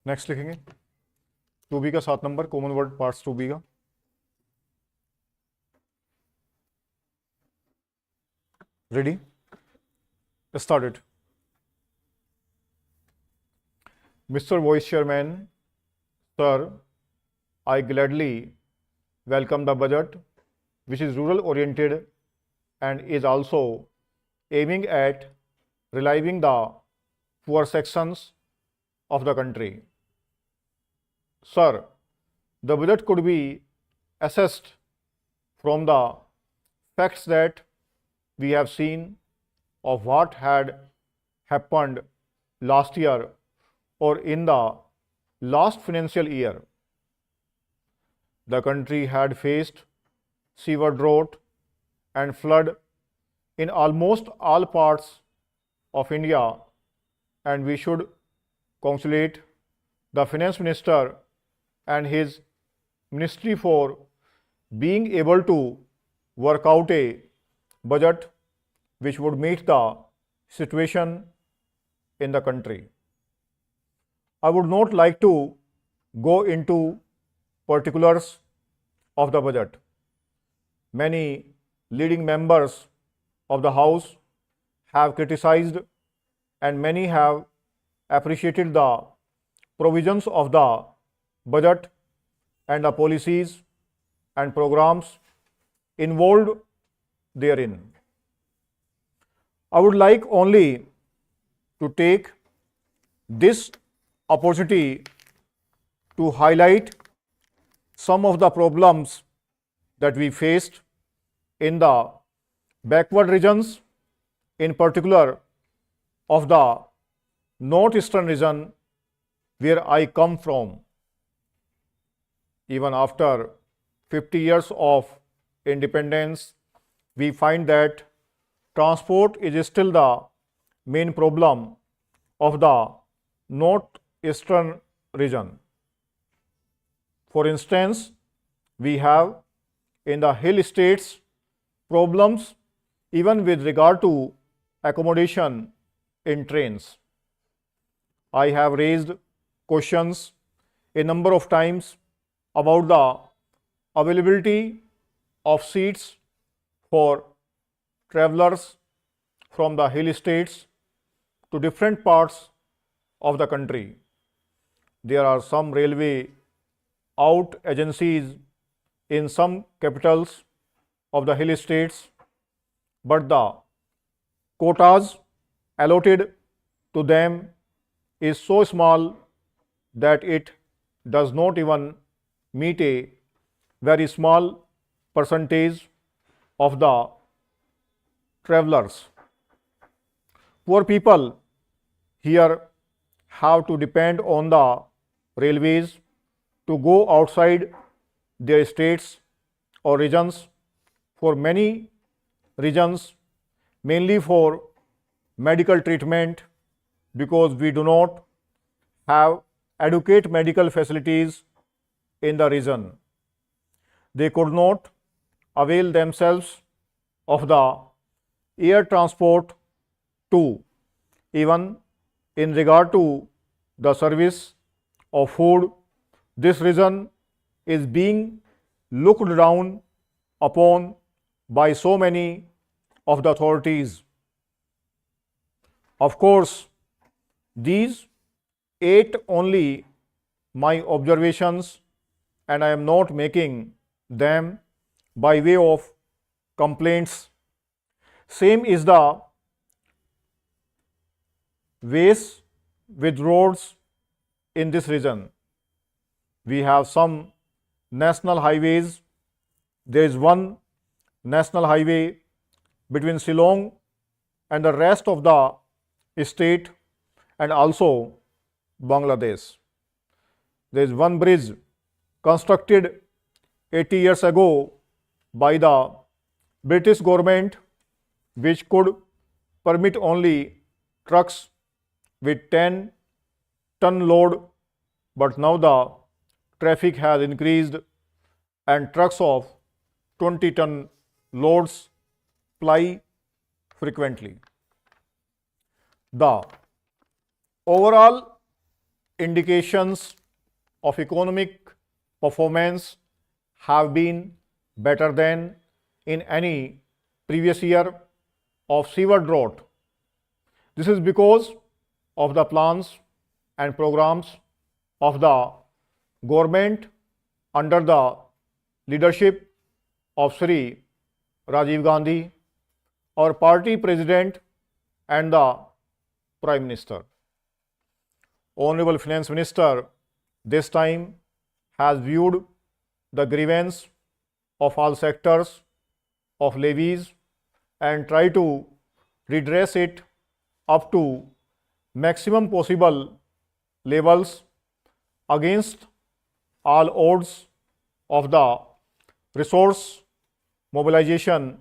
Next लिखेंगे 2B का 7 number common word parts 2B का। Ready, started. Mister vice chairman, sir, I gladly welcome the budget, which is rural oriented and is also aiming at relieving the poor sections of the country. Sir, the budget could be assessed from the facts that we have seen of what had happened last year or in the last financial year. The country had faced severe drought and flood in almost all parts of India, and we should congratulate the finance minister and his ministry for being able to work out a budget which would meet the situation in the country. I would not like to go into particulars of the budget. Many leading members of the House have criticized and many have appreciated the provisions of the budget and the policies and programs involved therein. I would like only to take this opportunity to highlight some of the problems that we faced in the backward regions, in particular of the northeastern region where I come from. Even after 50 years of independence, we find that transport is still the main problem of the northeastern region. For instance, we have in the hill states problems even with regard to accommodation in trains. I have raised questions a number of times about the availability of seats for travelers from the hill states to different parts of the country. There are some railway out agencies in some capitals of the hill states, but the quotas allotted to them is so small that it does not even meet a very small percentage of the travelers. Poor people here have to depend on the railways to go outside their states or regions for many regions, mainly for medical treatment, because we do not have adequate medical facilities in the region. They could not avail themselves of the air transport too. Even in regard to the service of food, this region is being looked down upon by so many of the authorities. Of course, these 8 only my observations, and I am not making them by way of complaints. Same is the ways with roads in this region. We have some national highways. There is one national highway between Shillong and the rest of the state and also Bangladesh. There is one bridge constructed 80 years ago by the British government which could permit only trucks with 10-ton load, but now the traffic has increased and trucks of 20-ton loads ply frequently. The overall indications of economic performance have been better than in any previous year of severe drought. This is because of the plans and programs of the government under the leadership of Sri Rajiv Gandhi, our party president and the Prime Minister. Honorable Finance Minister this time has viewed the grievance of all sectors of levies and try to redress it up to maximum possible levels against all odds of the resource mobilization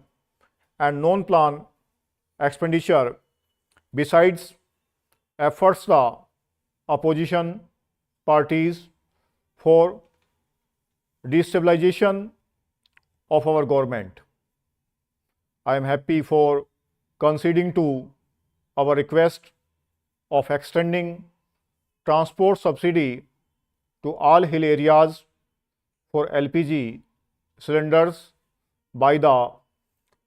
and non-plan expenditure. Besides efforts the opposition parties for destabilization of our government. I am happy for conceding to our request of extending transport subsidy to all hill areas for LPG cylinders by the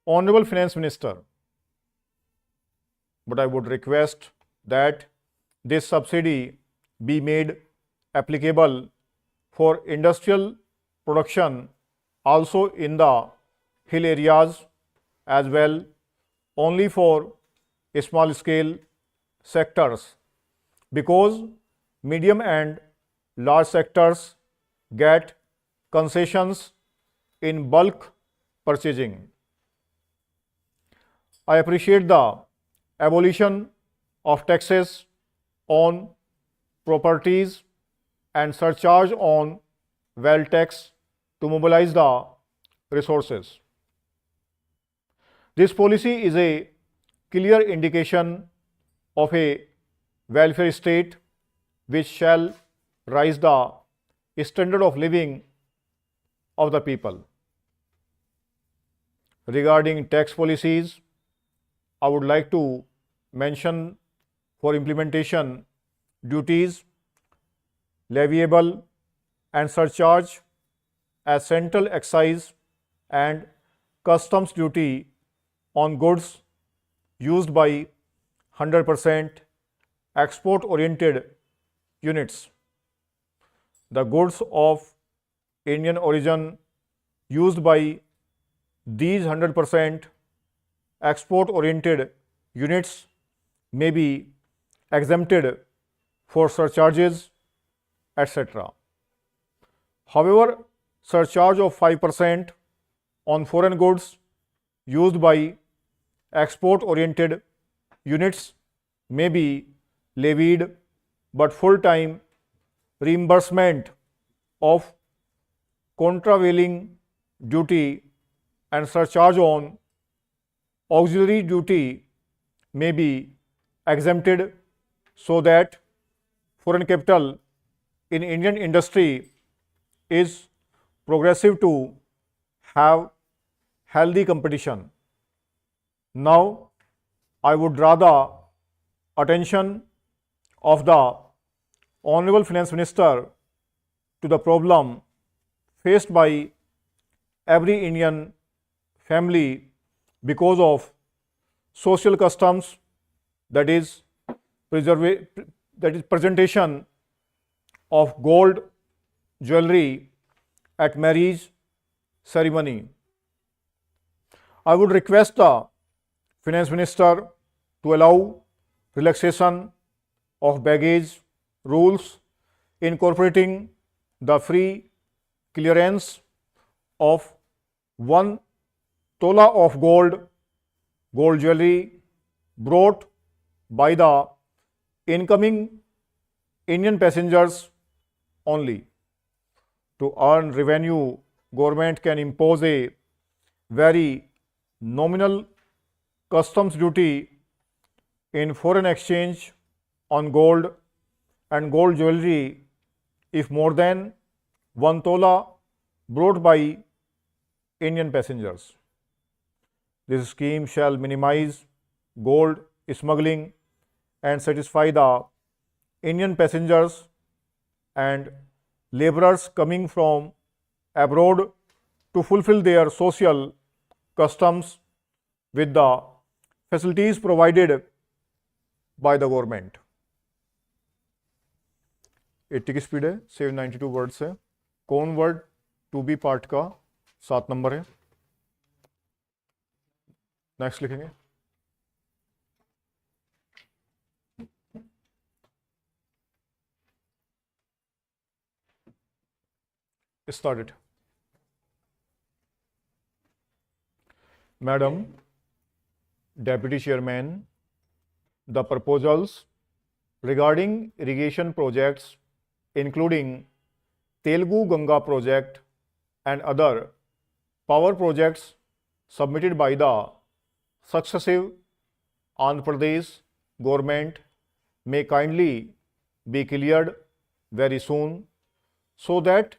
Honorable Finance Minister. But I would request that this subsidy be made applicable for industrial production also in the hill areas as well, only for small scale sectors, because medium and large sectors get concessions in bulk purchasing. I appreciate the abolition of taxes on properties and surcharge on wealth tax to mobilize the resources. This policy is a clear indication of a welfare state which shall raise the standard of living of the people. Regarding tax policies, I would like to mention for implementation duties leviable and surcharge as central excise and customs duty on goods used by 100% export oriented units. The goods of Indian origin used by these 100% export oriented units may be exempted for surcharges, etc. However, surcharge of 5% on foreign goods used by export oriented units may be levied, but full-time reimbursement of contravailing duty and surcharge on auxiliary duty may be exempted, so that foreign capital in Indian industry is progressive to have healthy competition. Now, I would draw the attention of the Honorable Finance Minister to the problem faced by every Indian family because of social customs, that is presentation of gold jewelry at marriage ceremony. I would request the Finance Minister to allow relaxation of baggage rules, incorporating the free clearance of 1 tola of gold jewelry brought by the incoming Indian passengers only. To earn revenue, government can impose a very nominal customs duty in foreign exchange on gold and gold jewelry if more than 1 tola brought by Indian passengers. This scheme shall minimize gold smuggling and satisfy the Indian passengers and laborers coming from abroad to fulfill their social customs with the facilities provided by the government. 80 की speed है, 792 words है. कौन word to be part का 7 number है. Next लिखेंगे. Started. Madam, Deputy Chairman, the proposals regarding irrigation projects, including Telugu Ganga project and other power projects submitted by the successive Andhra Pradesh government may kindly be cleared very soon so that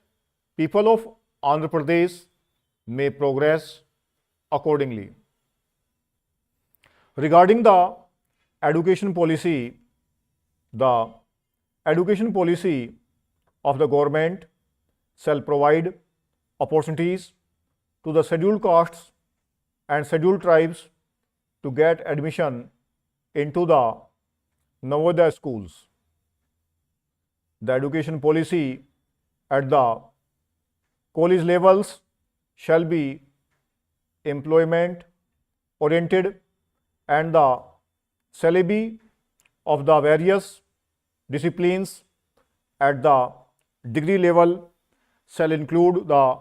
people of Andhra Pradesh may progress accordingly. Regarding the education policy of the government shall provide opportunities to the scheduled castes and scheduled tribes to get admission into the Navodaya schools. The education policy at the college levels shall be employment oriented, and the syllabi of the various disciplines at the degree level shall include the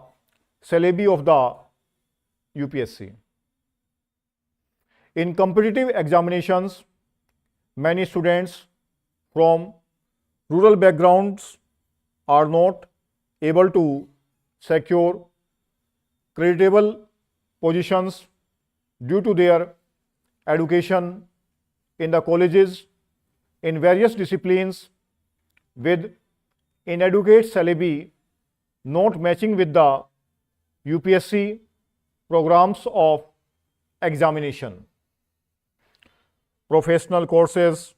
syllabi of the UPSC. In competitive examinations, many students from rural backgrounds are not able to secure creditable positions due to their education in the colleges in various disciplines with inadequate syllabi not matching with the UPSC programs of examination. Professional courses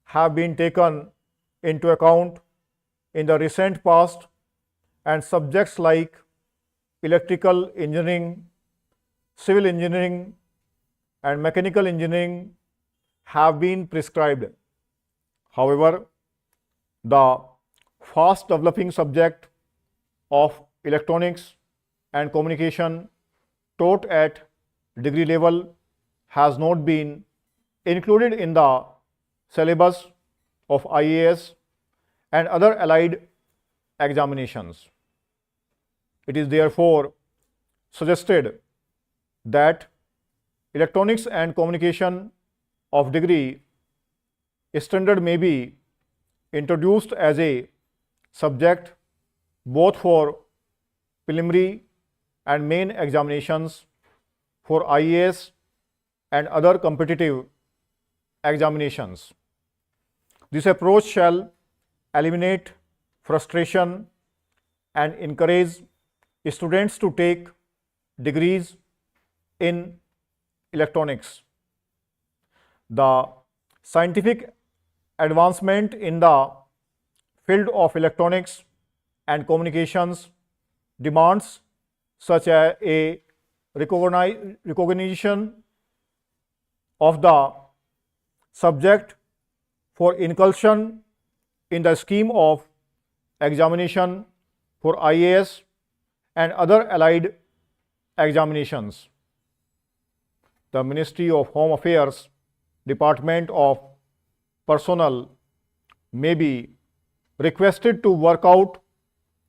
have been taken into account in the recent past, and subjects like electrical engineering, civil engineering, and mechanical engineering have been prescribed. However, the fast developing subject of electronics and communication taught at degree level has not been included in the syllabus of IAS and other allied examinations. It is therefore suggested that electronics and communication of degree standard may be introduced as a subject both for preliminary and main examinations for IAS and other competitive examinations. This approach shall eliminate frustration and encourage students to take degrees in electronics. The scientific advancement in the field of electronics and communications demands such a recognition of the subject for inclusion in the scheme of examination for IAS and other allied examinations. The Ministry of Home Affairs, Department of Personnel may be requested to work out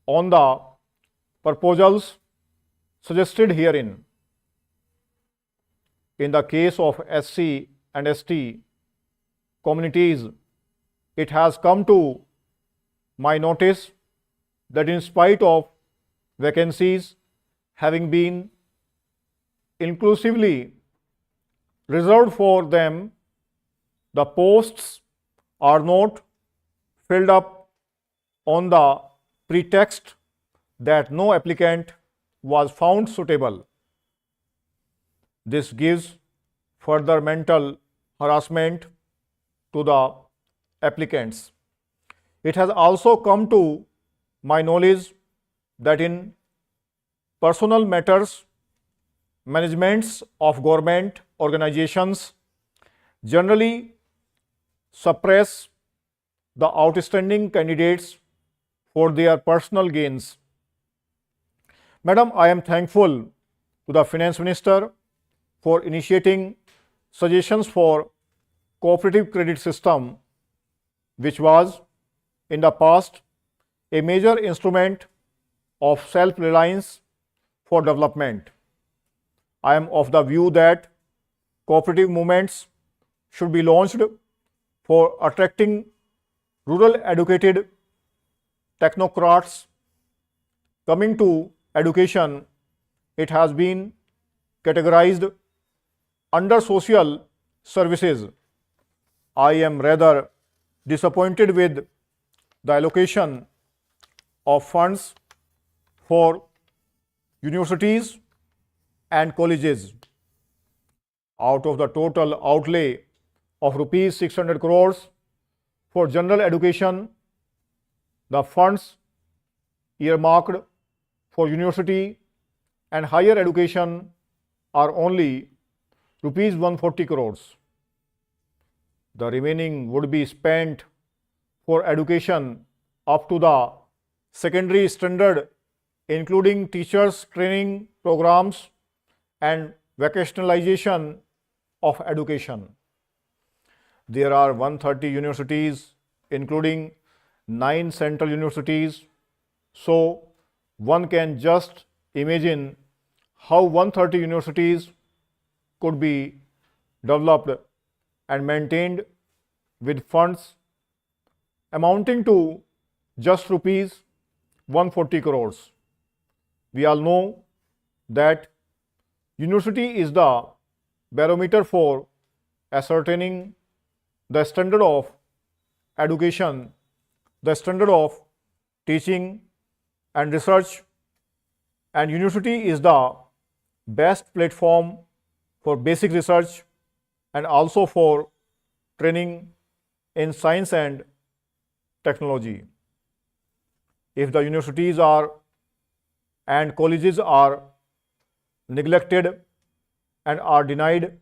on the proposals suggested herein. In the case of SC and ST communities, it has come to my notice that in spite of vacancies having been inclusively reserved for them, the posts are not filled up on the pretext that no applicant was found suitable. This gives further mental harassment to the applicants. It has also come to my knowledge that in personal matters, managements of government organizations generally suppress the outstanding candidates for their personal gains. Madam, I am thankful to the Finance Minister for initiating suggestions for cooperative credit system, which was in the past a major instrument of self-reliance for development. I am of the view that cooperative movements should be launched for attracting rural educated technocrats coming to education. It has been categorized under social services. I am rather disappointed with the allocation of funds for universities and colleges. Out of the total outlay of rupees 600 crores for general education, the funds earmarked for university and higher education are only rupees 140 crores. The remaining would be spent for education up to the secondary standard, including teachers training programs and vocationalization of education. There are 130 universities, including 9 central universities. So one can just imagine how 130 universities could be developed and maintained with funds amounting to just rupees 140 crores. We all know that university is the barometer for ascertaining the standard of education, the standard of teaching and research, and university is the best platform for basic research and also for training in science and technology. If the universities are and colleges are neglected and are denied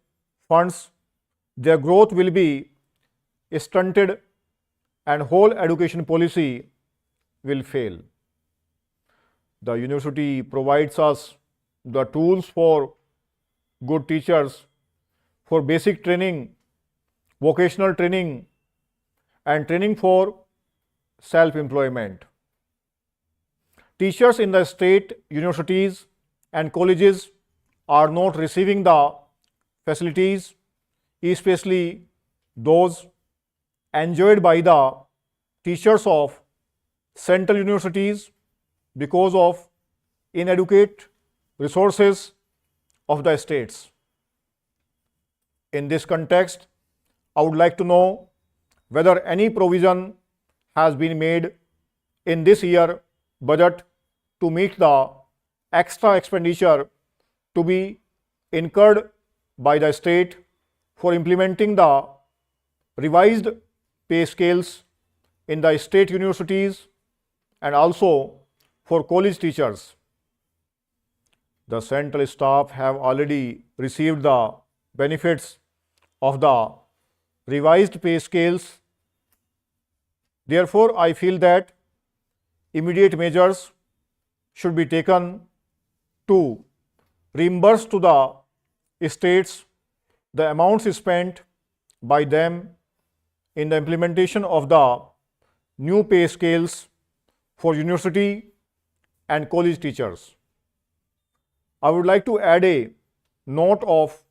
funds, their growth will be stunted and whole education policy will fail. The university provides us the tools for good teachers, for basic training, vocational training, and training for self-employment. Teachers in the state universities and colleges are not receiving the facilities, especially those enjoyed by the teachers of central universities, because of inadequate resources of the states. In this context, I would like to know whether any provision has been made in this year budget to meet the extra expenditure to be incurred by the state for implementing the revised pay scales in the state universities and also for college teachers. The central staff have already received the benefits of the revised pay scales. Therefore, I feel that immediate measures should be taken to reimburse to the states the amounts spent by them in the implementation of the new pay scales for university and college teachers. I would like to add a note of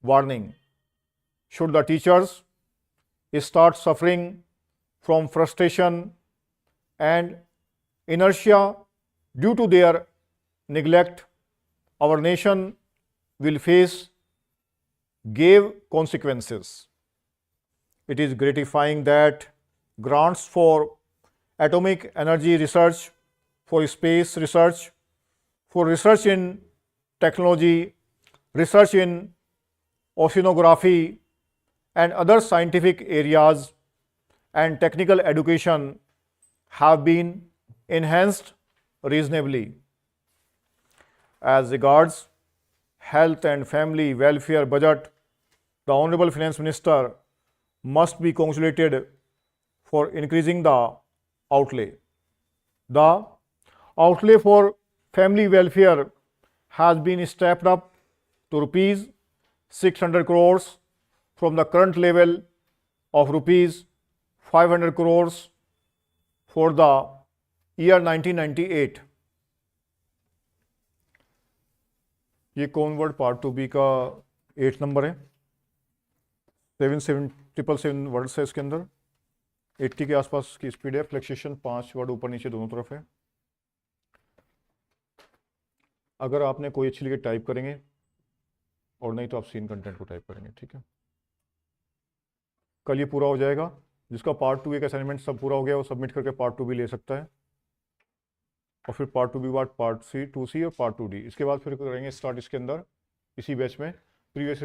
warning. Should the teachers start suffering from frustration and inertia due to their neglect, our nation will face grave consequences. It is gratifying that grants for atomic energy research, for space research, for research in technology, research in oceanography and other scientific areas and technical education have been enhanced reasonably. As regards health and family welfare budget, the Honorable Finance Minister must be congratulated for increasing the outlay. The outlay for family welfare has been stepped up to rupees 600 crores from the current level of rupees 500 crores for the year 1998. ये कौन word part 2B का 8 number है, 777 words है इसके अंदर, 80 के आसपास की स्पीड है, फ्लेक्सेशन 5 वर्ड ऊपर नीचे दोनों तरफ है। अगर आपने कोई अच्छी लिखे टाइप करेंगे और नहीं तो आप सीन कंटेंट को टाइप करेंगे, ठीक है। कल ये पूरा हो जाएगा। जिसका पार्ट 2 एक असाइनमेंट सब पूरा हो गया वो सबमिट करके पार्ट 2 भी ले सकता है, और फिर पार्ट 2 भी बाद पार्ट 2C और पार्ट 2D। इसके बाद फिर करेंगे स्टार्ट इसके अंदर इसी बैच में प्रीवियस